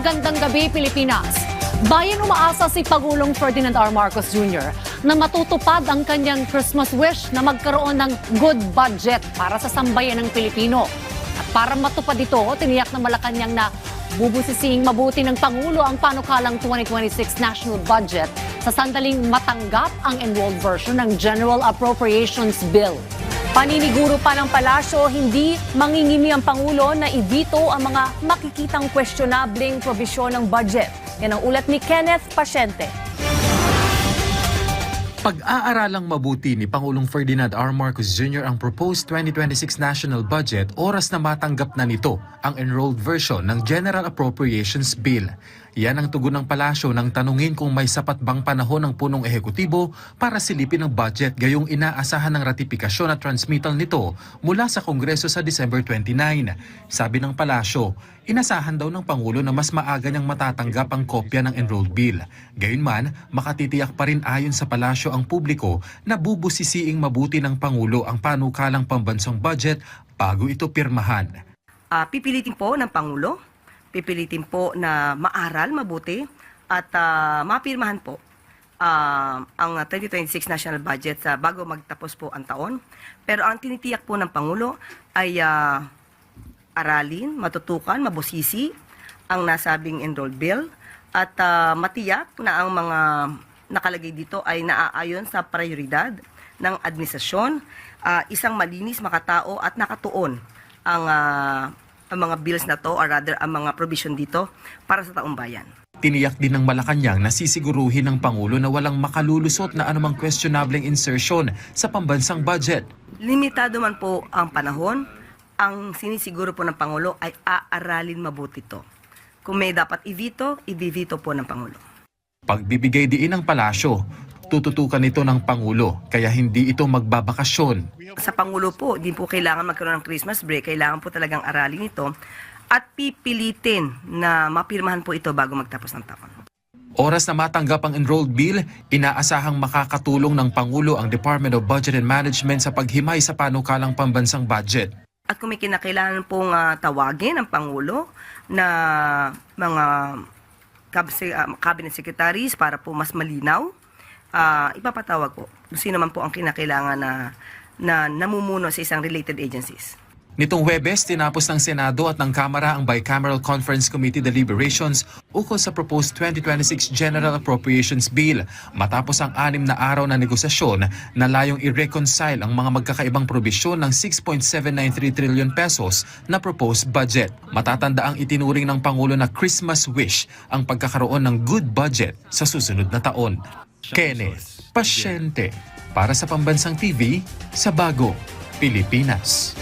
Magandang gabi, Pilipinas. Bayan umaasa si Pangulong Ferdinand R. Marcos Jr. na matutupad ang kanyang Christmas wish na magkaroon ng good budget para sa sambayan ng Pilipino. At para matupad ito, tiniyak na Malacanang na bubusising mabuti ng Pangulo ang panukalang 2026 national budget sa sandaling matanggap ang enrolled version ng General Appropriations Bill. Paniniguro pa ng palasyo, hindi mangingimi ang Pangulo na i-veto ang mga makikitang questionableng probisyon ng budget. Yan ang ulat ni Kenneth Pasyente. Pag-aaralang mabuti ni Pangulong Ferdinand R. Marcos Jr. ang proposed 2026 national budget, oras na matanggap na nito ang enrolled version ng General Appropriations Bill. Yan ang tugon ng palasyo nang tanungin kung may sapat bang panahon ng punong ehekutibo para silipin ang budget gayong inaasahan ng ratifikasyon at transmittal nito mula sa Kongreso sa December 29. Sabi ng palasyo, inasahan daw ng Pangulo na mas maaga niyang matatanggap ang kopya ng enrolled bill. Gayunman, makatitiyak pa rin ayon sa palasyo ang publiko na bubusisiing mabuti ng Pangulo ang panukalang pambansang budget bago ito pirmahan. Pipilitin po ng Pangulo, pipilitin po na maaral, mabuti at mapirmahan po ang 2026 national budget bago magtapos po ang taon. Pero ang tinitiyak po ng Pangulo ay aralin, matutukan, mabusisi ang nasabing enrolled bill at matiyak na ang mga nakalagay dito ay naaayon sa prioridad ng administrasyon, isang malinis, makatao at nakatuon ang mga bills na to or rather ang mga provision dito para sa taong bayan. Tiniyak din ng Malacanang na sisiguruhin ng Pangulo na walang makalulusot na anumang questionableng insertion sa pambansang budget. Limitado man po ang panahon, ang sinisiguro po ng Pangulo ay aaralin mabuti to. Kung may dapat i-veto, i-veto po ng Pangulo. Pagbibigay diin ng palasyo, tututukan ito ng Pangulo kaya hindi ito magbabakasyon. Sa Pangulo po, din po kailangan magkaroon ng Christmas break, kailangan po talagang aralin ito at pipilitin na mapirmahan po ito bago magtapos ng taon. Oras na matanggap ang enrolled bill, inaasahang makakatulong ng Pangulo ang Department of Budget and Management sa paghimay sa panukalang pambansang budget. At kung may kinakailangan pong tawagin ang Pangulo na mga cabinet secretaries para po mas malinaw, ipapatawag po kung sino man po ang kinakailangan na namumuno sa isang related agencies. Nitong Huwebes, tinapos ng Senado at ng Kamara ang Bicameral Conference Committee deliberations ukol sa proposed 2026 General Appropriations Bill matapos ang 6 na araw na negosasyon na layong i-reconcile ang mga magkakaibang probisyon ng 6.793 trillion pesos na proposed budget. Matatanda ang itinuring ng Pangulo na Christmas wish ang pagkakaroon ng good budget sa susunod na taon. Kenneth Pasyente para sa Pambansang TV sa Bago, Pilipinas.